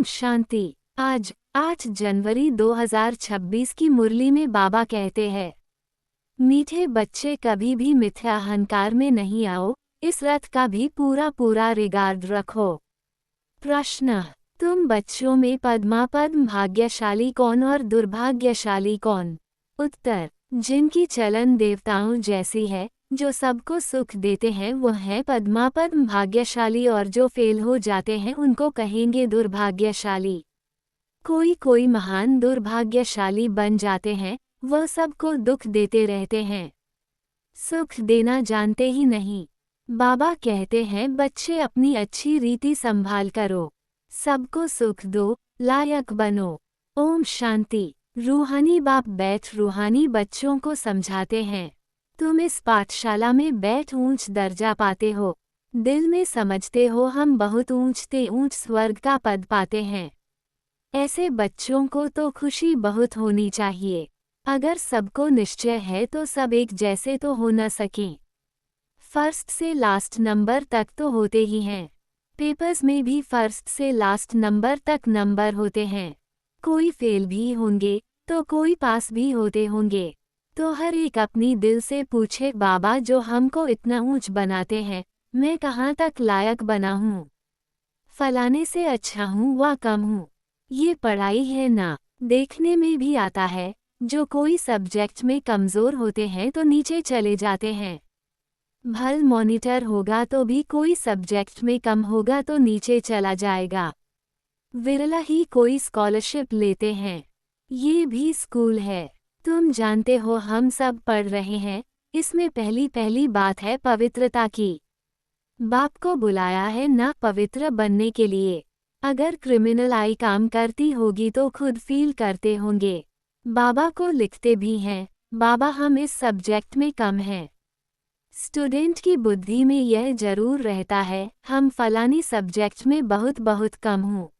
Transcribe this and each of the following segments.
ओम शांति। आज 8 जनवरी 2026 की मुरली में बाबा कहते हैं, मीठे बच्चे कभी भी मिथ्या अहंकार में नहीं आओ, इस रथ का भी पूरा पूरा रिगार्ड रखो। प्रश्न, तुम बच्चों में पद्मापद्म भाग्यशाली कौन और दुर्भाग्यशाली कौन? उत्तर, जिनकी चलन देवताओं जैसी है, जो सबको सुख देते हैं वह है पद्मापद्म भाग्यशाली, और जो फेल हो जाते हैं उनको कहेंगे दुर्भाग्यशाली। कोई महान दुर्भाग्यशाली बन जाते हैं, वह सबको दुख देते रहते हैं, सुख देना जानते ही नहीं। बाबा कहते हैं बच्चे अपनी अच्छी रीति संभाल करो, सबको सुख दो, लायक बनो। ओम शांति। रूहानी बाप बैठ रूहानी बच्चों को समझाते हैं, तुम इस पाठशाला में बैठ ऊंच दर्जा पाते हो, दिल में समझते हो हम बहुत ऊंच स्वर्ग का पद पाते हैं। ऐसे बच्चों को तो खुशी बहुत होनी चाहिए। अगर सबको निश्चय है तो सब एक जैसे तो हो न सकें। फर्स्ट से लास्ट नंबर तक तो होते ही हैं, पेपर्स में भी फर्स्ट से लास्ट नंबर तक नंबर होते हैं। कोई फेल भी होंगे तो कोई पास भी होते होंगे। तो हर एक अपनी दिल से पूछे, बाबा जो हमको इतना ऊंच बनाते हैं, मैं कहाँ तक लायक बना हूँ? फलाने से अच्छा हूँ व कम हूँ? ये पढ़ाई है ना, देखने में भी आता है। जो कोई सब्जेक्ट में कमज़ोर होते हैं तो नीचे चले जाते हैं। भल मॉनिटर होगा तो भी कोई सब्जेक्ट में कम होगा तो नीचे चला जाएगा। विरला ही कोई स्कॉलरशिप लेते हैं। ये भी स्कूल है। तुम जानते हो हम सब पढ़ रहे हैं, इसमें पहली बात है पवित्रता की। बाप को बुलाया है ना पवित्र बनने के लिए। अगर क्रिमिनल आई काम करती होगी तो खुद फील करते होंगे। बाबा को लिखते भी हैं, बाबा हम इस सब्जेक्ट में कम हैं। स्टूडेंट की बुद्धि में यह जरूर रहता है, हम फलानी सब्जेक्ट में बहुत कम हूँ।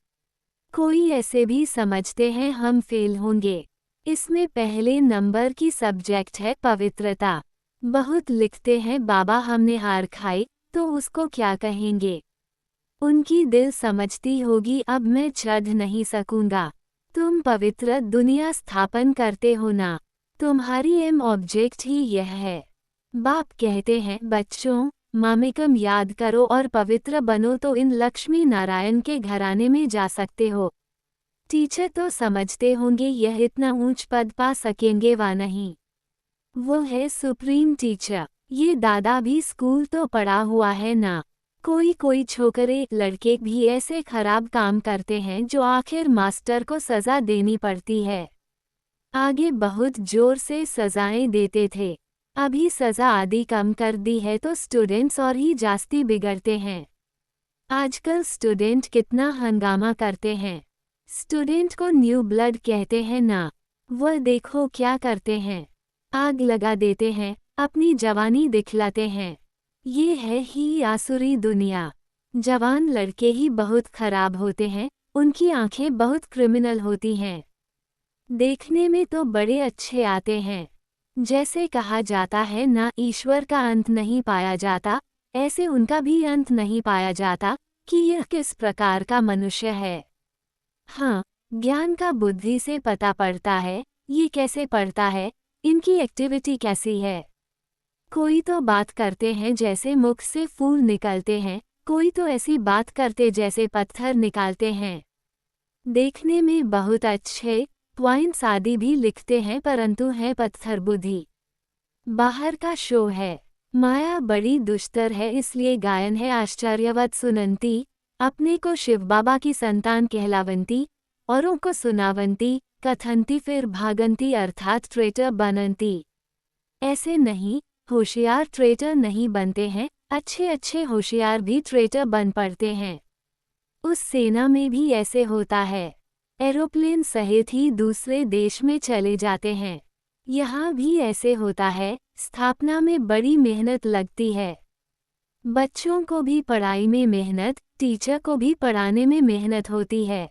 कोई ऐसे भी समझते हैं हम फेल होंगे। इसमें पहले नंबर की सब्जेक्ट है पवित्रता। बहुत लिखते हैं बाबा हमने हार खाई, तो उसको क्या कहेंगे? उनकी दिल समझती होगी अब मैं चढ़ नहीं सकूंगा। तुम पवित्र दुनिया स्थापन करते हो ना, तुम्हारी एम ऑब्जेक्ट ही यह है। बाप कहते हैं बच्चों, मामेकम याद करो और पवित्र बनो तो इन लक्ष्मी नारायण के घराने में जा सकते हो। टीचर तो समझते होंगे यह इतना ऊंच पद पा सकेंगे वा नहीं। वो है सुप्रीम टीचर। ये दादा भी स्कूल तो पढ़ा हुआ है ना। कोई छोकरे लड़के भी ऐसे खराब काम करते हैं जो आखिर मास्टर को सज़ा देनी पड़ती है। आगे बहुत जोर से सज़ाएं देते थे, अभी सज़ा आदि कम कर दी है तो स्टूडेंट्स और ही जास्ती बिगड़ते हैं। आजकल स्टूडेंट कितना हंगामा करते हैं। स्टूडेंट को न्यू ब्लड कहते हैं ना, वह देखो क्या करते हैं, आग लगा देते हैं, अपनी जवानी दिखलाते हैं। ये है ही आसुरी दुनिया। जवान लड़के ही बहुत खराब होते हैं, उनकी आंखें बहुत क्रिमिनल होती हैं। देखने में तो बड़े अच्छे आते हैं। जैसे कहा जाता है ना ईश्वर का अंत नहीं पाया जाता, ऐसे उनका भी अंत नहीं पाया जाता कि यह किस प्रकार का मनुष्य है। हाँ, ज्ञान का बुद्धि से पता पड़ता है, ये कैसे पड़ता है, इनकी एक्टिविटी कैसी है। कोई तो बात करते हैं जैसे मुख से फूल निकलते हैं, कोई तो ऐसी बात करते जैसे पत्थर निकालते हैं। देखने में बहुत अच्छे पॉइंट्स आदि भी लिखते हैं परंतु है पत्थर बुद्धि। बाहर का शो है। माया बड़ी दुष्टर है, इसलिए गायन है आश्चर्यवत सुनंती, अपने को शिव बाबा की संतान कहलावंती, औरों को सुनावंती, कथंती फिर भागंती अर्थात ट्रेटर बनंती। ऐसे नहीं, होशियार ट्रेटर नहीं बनते हैं, अच्छे होशियार भी ट्रेटर बन पड़ते हैं। उस सेना में भी ऐसे होता है, एरोप्लेन सहित ही दूसरे देश में चले जाते हैं। यहाँ भी ऐसे होता है, स्थापना में बड़ी मेहनत लगती है। बच्चों को भी पढ़ाई में मेहनत, टीचर को भी पढ़ाने में मेहनत होती है।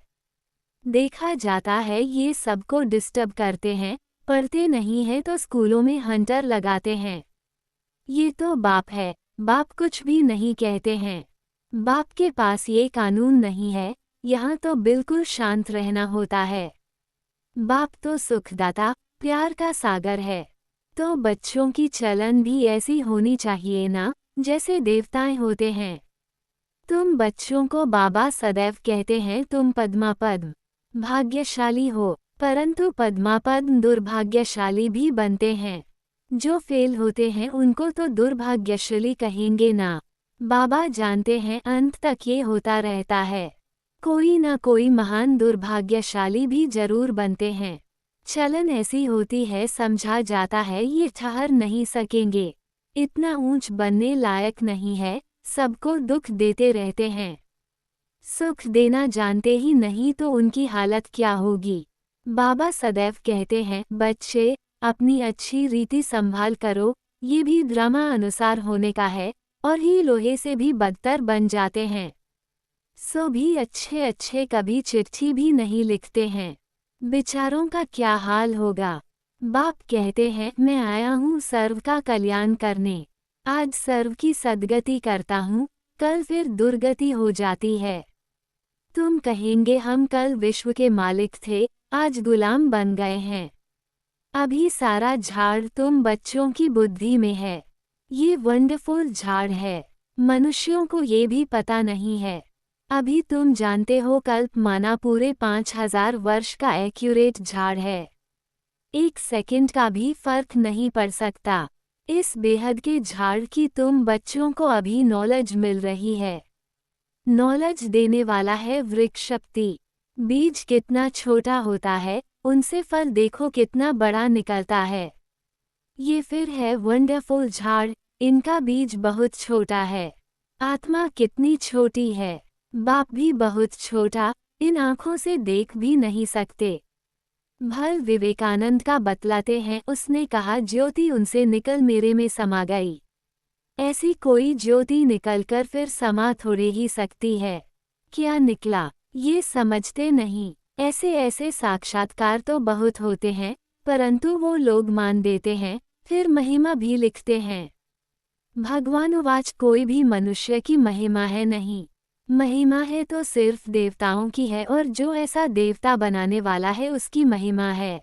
देखा जाता है ये सबको डिस्टर्ब करते हैं, पढ़ते नहीं हैं तो स्कूलों में हंटर लगाते हैं। ये तो बाप है, बाप कुछ भी नहीं कहते हैं। बाप के पास ये कानून नहीं है, यहाँ तो बिल्कुल शांत रहना होता है। बाप तो सुखदाता, प्यार का सागर है। तो बच्चों की चलन भी ऐसी होनी चाहिए ना, जैसे देवताएं होते हैं। तुम बच्चों को बाबा सदैव कहते हैं तुम पद्मापद्म भाग्यशाली हो, परंतु पद्मापद्म दुर्भाग्यशाली भी बनते हैं। जो फेल होते हैं उनको तो दुर्भाग्यशाली कहेंगे ना। बाबा जानते हैं अंत तक ये होता रहता है। कोई ना कोई महान दुर्भाग्यशाली भी जरूर बनते हैं। चलन ऐसी होती है, समझा जाता है ये ठहर नहीं सकेंगे, इतना ऊंच बनने लायक नहीं है, सबको दुख देते रहते हैं। सुख देना जानते ही नहीं तो उनकी हालत क्या होगी। बाबा सदैव कहते हैं बच्चे अपनी अच्छी रीति संभाल करो, ये भी ड्रामा अनुसार होने का है, और ही लोहे से भी बदतर बन जाते हैं। सो भी अच्छे अच्छे कभी चिट्ठी भी नहीं लिखते हैं। बेचारों का क्या हाल होगा। बाप कहते हैं मैं आया हूँ सर्व का कल्याण करने। आज सर्व की सद्गति करता हूँ, कल फिर दुर्गति हो जाती है। तुम कहेंगे हम कल विश्व के मालिक थे, आज गुलाम बन गए हैं। अभी सारा झाड़ तुम बच्चों की बुद्धि में है। ये वंडरफुल झाड़ है, मनुष्यों को ये भी पता नहीं है। अभी तुम जानते हो कल्प माना पूरे 5000 वर्ष का एक्यूरेट झाड़ है। एक सेकंड का भी फर्क नहीं पड़ सकता। इस बेहद के झाड़ की तुम बच्चों को अभी नॉलेज मिल रही है। नॉलेज देने वाला है वृक्ष शक्ति। बीज कितना छोटा होता है, उनसे फल देखो कितना बड़ा निकलता है। ये फिर है वंडरफुल झाड़, इनका बीज बहुत छोटा है। आत्मा कितनी छोटी है, बाप भी बहुत छोटा, इन आँखों से देख भी नहीं सकते। भल विवेकानंद का बतलाते हैं, उसने कहा ज्योति उनसे निकल मेरे में समा गई। ऐसी कोई ज्योति निकलकर फिर समा थोड़े ही सकती है। क्या निकला ये समझते नहीं। ऐसे ऐसे साक्षात्कार तो बहुत होते हैं, परंतु वो लोग मान देते हैं, फिर महिमा भी लिखते हैं। भगवानुवाच कोई भी मनुष्य की महिमा है नहीं। महिमा है तो सिर्फ देवताओं की है, और जो ऐसा देवता बनाने वाला है उसकी महिमा है।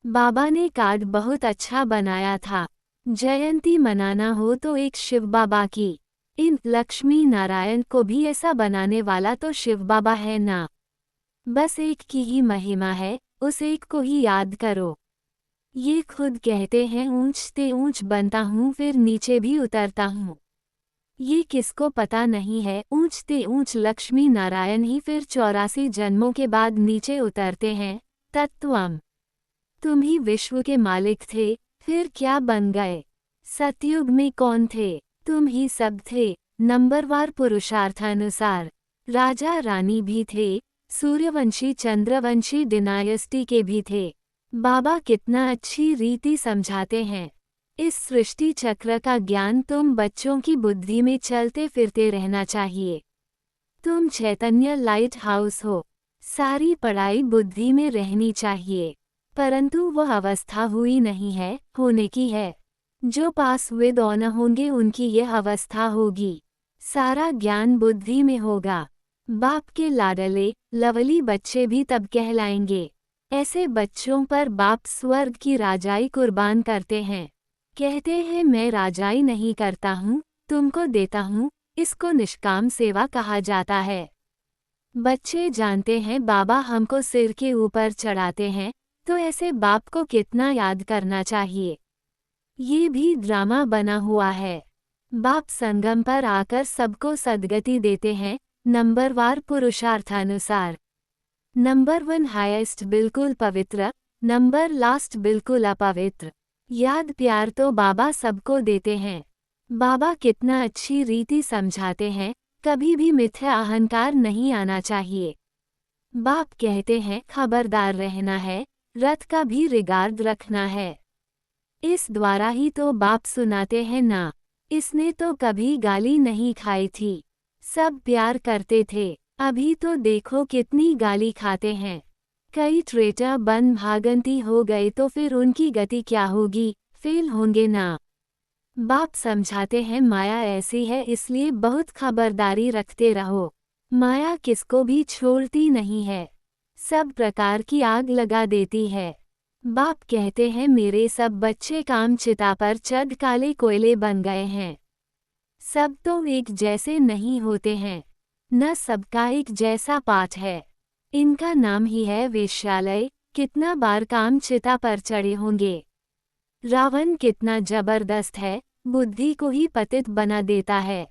बाबा ने कार्ड बहुत अच्छा बनाया था। जयंती मनाना हो तो एक शिव बाबा की। इन लक्ष्मी नारायण को भी ऐसा बनाने वाला तो शिव बाबा है ना। बस एक की ही महिमा है, उस एक को ही याद करो। ये खुद कहते हैं ऊंच से ऊंच बनता हूँ फिर नीचे भी उतरता हूँ। ये किसको पता नहीं है, ऊंच से ऊंच लक्ष्मी नारायण ही फिर 84 जन्मों के बाद नीचे उतरते हैं। तत्वम तुम ही विश्व के मालिक थे, फिर क्या बन गए। सतयुग में कौन थे, तुम ही सब थे। नंबरवार पुरुषार्थानुसार राजा रानी भी थे, सूर्यवंशी चंद्रवंशी डिनायस्टी के भी थे। बाबा कितना अच्छी रीति समझाते हैं। इस सृष्टि चक्र का ज्ञान तुम बच्चों की बुद्धि में चलते फिरते रहना चाहिए। तुम चैतन्य लाइट हाउस हो, सारी पढ़ाई बुद्धि में रहनी चाहिए, परंतु वह अवस्था हुई नहीं है, होने की है। जो पास विद ऑनर होंगे उनकी यह अवस्था होगी। सारा ज्ञान बुद्धि में होगा। बाप के लाडले लवली बच्चे भी तब कहलाएंगे। ऐसे बच्चों पर बाप स्वर्ग की राजाई कुर्बान करते हैं। कहते हैं मैं राजाई नहीं करता हूँ, तुमको देता हूँ, इसको निष्काम सेवा कहा जाता है। बच्चे जानते हैं बाबा हमको सिर के ऊपर चढ़ाते हैं, तो ऐसे बाप को कितना याद करना चाहिए। ये भी ड्रामा बना हुआ है। बाप संगम पर आकर सबको सद्गति देते हैं, नंबरवार पुरुषार्थानुसार। नंबर 1 हाईएस्ट बिल्कुल पवित्र, नंबर लास्ट बिल्कुल अपवित्र। याद प्यार तो बाबा सबको देते हैं। बाबा कितना अच्छी रीति समझाते हैं, कभी भी मिथ्या अहंकार नहीं आना चाहिए। बाप कहते हैं खबरदार रहना है, रथ का भी रिगार्ड रखना है। इस द्वारा ही तो बाप सुनाते हैं ना। इसने तो कभी गाली नहीं खाई थी, सब प्यार करते थे। अभी तो देखो कितनी गाली खाते हैं। कई ट्रेटर बन भागंती हो गए तो फिर उनकी गति क्या होगी, फेल होंगे ना। बाप समझाते हैं माया ऐसी है, इसलिए बहुत खबरदारी रखते रहो। माया किसको भी छोड़ती नहीं है, सब प्रकार की आग लगा देती है। बाप कहते हैं मेरे सब बच्चे काम चिता पर चढ़ काले कोयले बन गए हैं। सब तो एक जैसे नहीं होते हैं, न सबका एक जैसा पाठ है। इनका नाम ही है वेश्यालय। कितना बार काम चिता पर चढ़े होंगे। रावण कितना जबरदस्त है, बुद्धि को ही पतित बना देता है।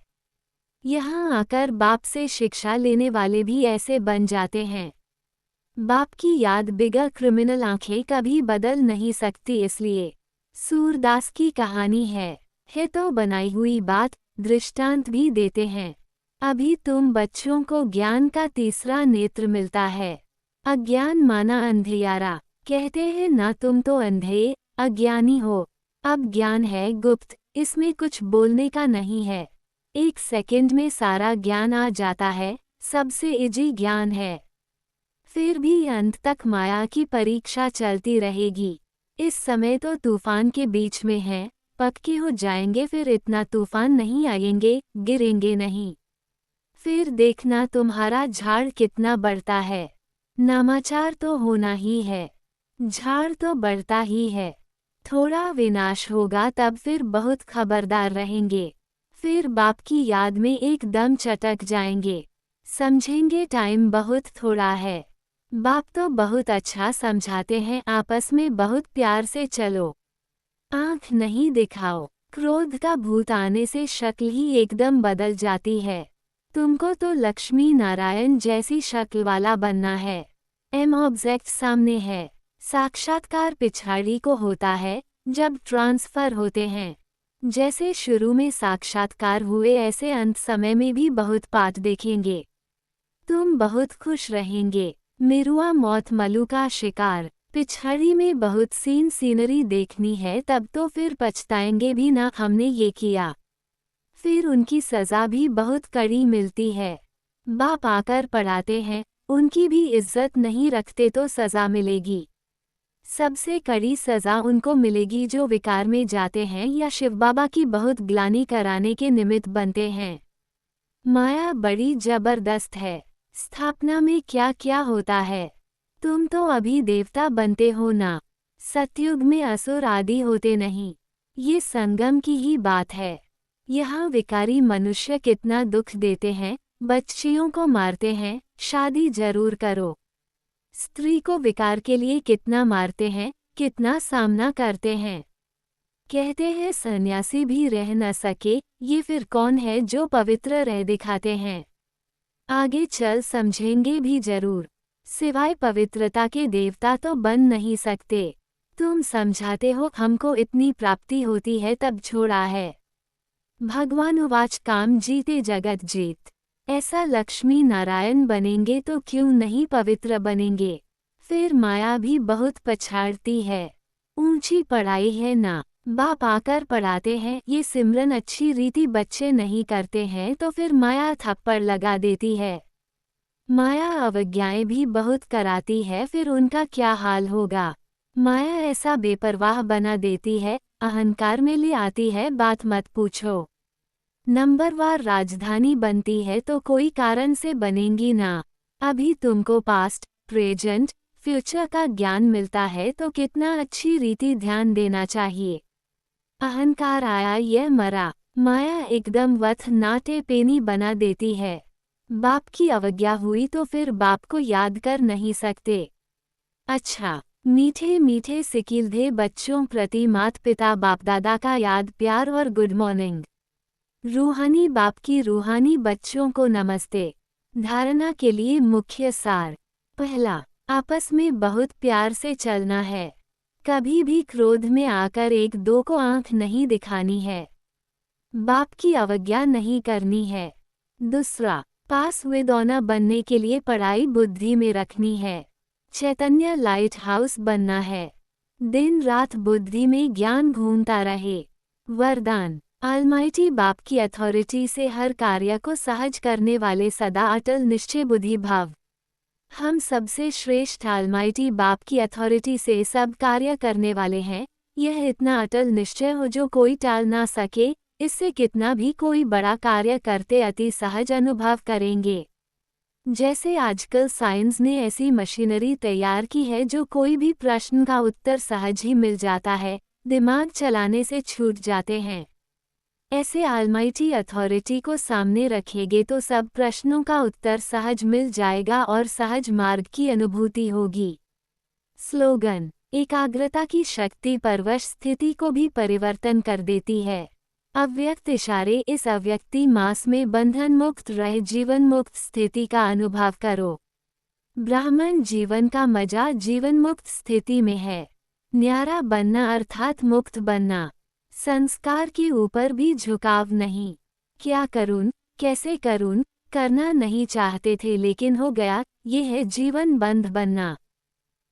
यहाँ आकर बाप से शिक्षा लेने वाले भी ऐसे बन जाते हैं। बाप की याद बिगर क्रिमिनल आंखें कभी बदल नहीं सकती, इसलिए सूरदास की कहानी है तो बनाई हुई बात, दृष्टांत भी देते हैं। अभी तुम बच्चों को ज्ञान का तीसरा नेत्र मिलता है। अज्ञान माना अंधियारा, कहते हैं ना तुम तो अंधे अज्ञानी हो। अब ज्ञान है गुप्त, इसमें कुछ बोलने का नहीं है। 1 सेकंड में सारा ज्ञान आ जाता है, सबसे इजी ज्ञान है। फिर भी अंत तक माया की परीक्षा चलती रहेगी। इस समय तो तूफान के बीच में हैं, पक्के हो जाएंगे फिर इतना तूफान नहीं आएंगे, गिरेंगे नहीं। फिर देखना तुम्हारा झाड़ कितना बढ़ता है। नामाचार तो होना ही है, झाड़ तो बढ़ता ही है। थोड़ा विनाश होगा तब फिर बहुत खबरदार रहेंगे। फिर बाप की याद में एकदम चटक जाएंगे, समझेंगे टाइम बहुत थोड़ा है। बाप तो बहुत अच्छा समझाते हैं, आपस में बहुत प्यार से चलो, आंख नहीं दिखाओ। क्रोध का भूत आने से शक्ल ही एकदम बदल जाती है। तुमको तो लक्ष्मी नारायण जैसी शक्ल वाला बनना है। ऑब्जेक्ट सामने है, साक्षात्कार पिछाड़ी को होता है जब ट्रांसफर होते हैं। जैसे शुरू में साक्षात्कार हुए ऐसे अंत समय में भी बहुत पाठ देखेंगे। तुम बहुत खुश रहेंगे। मिरुआ मौत मलू का शिकार, पिछड़ी में बहुत सीनरी देखनी है तब तो फिर पछताएंगे भी ना हमने ये किया। फिर उनकी सज़ा भी बहुत कड़ी मिलती है। बाप आकर पढ़ाते हैं, उनकी भी इज्जत नहीं रखते तो सज़ा मिलेगी। सबसे कड़ी सज़ा उनको मिलेगी जो विकार में जाते हैं या शिव बाबा की बहुत ग्लानि कराने के निमित्त बनते हैं। माया बड़ी जबरदस्त है। स्थापना में क्या क्या होता है। तुम तो अभी देवता बनते हो ना, सतयुग में असुर आदि होते नहीं। ये संगम की ही बात है। यहाँ विकारी मनुष्य कितना दुख देते हैं, बच्चियों को मारते हैं। शादी जरूर करो। स्त्री को विकार के लिए कितना मारते हैं, कितना सामना करते हैं। कहते हैं सन्यासी भी रह न सके, ये फिर कौन है जो पवित्र रह दिखाते हैं। आगे चल समझेंगे भी जरूर। सिवाय पवित्रता के देवता तो बन नहीं सकते। तुम समझाते हो हमको इतनी प्राप्ति होती है तब छोड़ा है। भगवान उवाच काम जीते जगत जीत। ऐसा लक्ष्मी नारायण बनेंगे तो क्यों नहीं पवित्र बनेंगे। फिर माया भी बहुत पछाड़ती है। ऊंची पढ़ाई है ना, बाप आकर पढ़ाते हैं ये सिमरन अच्छी रीति बच्चे नहीं करते हैं तो फिर माया थप्पड़ लगा देती है। माया अवज्ञाएं भी बहुत कराती है, फिर उनका क्या हाल होगा। माया ऐसा बेपरवाह बना देती है, अहंकार में ले आती है, बात मत पूछो। नंबरवार राजधानी बनती है तो कोई कारण से बनेंगी ना। अभी तुमको पास्ट, प्रेजेंट, फ्यूचर का ज्ञान मिलता है तो कितना अच्छी रीति ध्यान देना चाहिए। अहंकार आया यह मरा, माया एकदम वथ नाटे पेनी बना देती है। बाप की अवज्ञा हुई तो फिर बाप को याद कर नहीं सकते। अच्छा, मीठे मीठे सिकिलधे बच्चों प्रति माता पिता बाप दादा का याद प्यार और गुड मॉर्निंग। रूहानी बाप की रूहानी बच्चों को नमस्ते। धारणा के लिए मुख्य सार। पहला, आपस में बहुत प्यार से चलना है। कभी भी क्रोध में आकर एक दो को आंख नहीं दिखानी है। बाप की अवज्ञा नहीं करनी है। दूसरा, पास विद्वान बनने के लिए पढ़ाई बुद्धि में रखनी है। चैतन्य लाइट हाउस बनना है। दिन रात बुद्धि में ज्ञान घूमता रहे। वरदान, ऑलमाइटी बाप की अथॉरिटी से हर कार्य को सहज करने वाले सदा अटल निश्चय बुद्धि भाव। हम सबसे श्रेष्ठ ऑलमाइटी बाप की अथॉरिटी से सब कार्य करने वाले हैं। यह इतना अटल निश्चय हो जो कोई टाल ना सके। इससे कितना भी कोई बड़ा कार्य करते अति सहज अनुभव करेंगे। जैसे आजकल साइंस ने ऐसी मशीनरी तैयार की है जो कोई भी प्रश्न का उत्तर सहज ही मिल जाता है, दिमाग चलाने से छूट जाते हैं। ऐसे ऑलमाइटी अथॉरिटी को सामने रखेंगे तो सब प्रश्नों का उत्तर सहज मिल जाएगा और सहज मार्ग की अनुभूति होगी। स्लोगन: एकाग्रता की शक्ति परवश स्थिति को भी परिवर्तन कर देती है। अव्यक्त इशारे: इस अव्यक्ति मास में बंधन मुक्त रह जीवन मुक्त स्थिति का अनुभव करो। ब्राह्मण जीवन का मजा जीवन मुक्त स्थिति में है। न्यारा बनना अर्थात मुक्त बनना। संस्कार के ऊपर भी झुकाव नहीं। क्या करूं, कैसे करूं, करना नहीं चाहते थे लेकिन हो गया, ये है जीवन बंध बनना।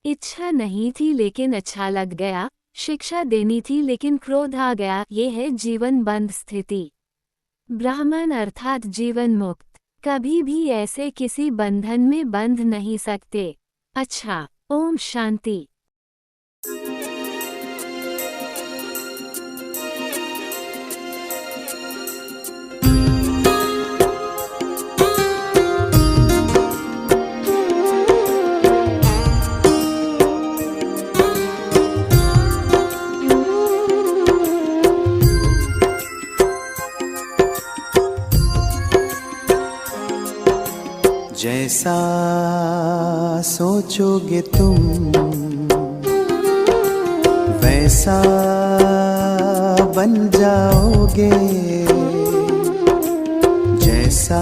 इच्छा नहीं थी लेकिन अच्छा लग गया, शिक्षा देनी थी लेकिन क्रोध आ गया, ये है जीवन बंध स्थिति। ब्राह्मण अर्थात जीवन मुक्त, कभी भी ऐसे किसी बंधन में बंध नहीं सकते। अच्छा, ओम शांति। जैसा सोचोगे तुम वैसा बन जाओगे, जैसा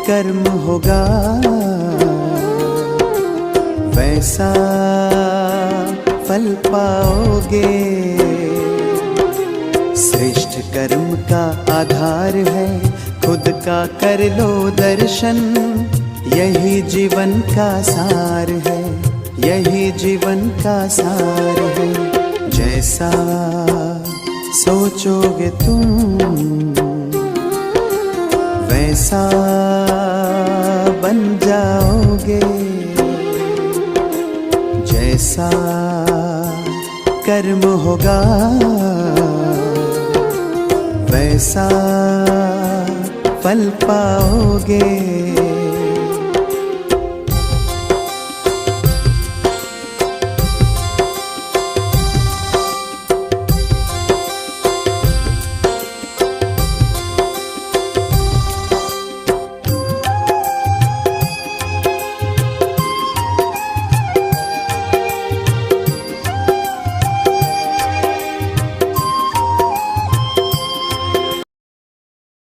कर्म होगा वैसा फल पाओगे। श्रेष्ठ कर्म का आधार है खुद का कर लो दर्शन, यही जीवन का सार है, यही जीवन का सार है। जैसा सोचोगे तुम वैसा बन जाओगे, जैसा कर्म होगा वैसा फल पाओगे।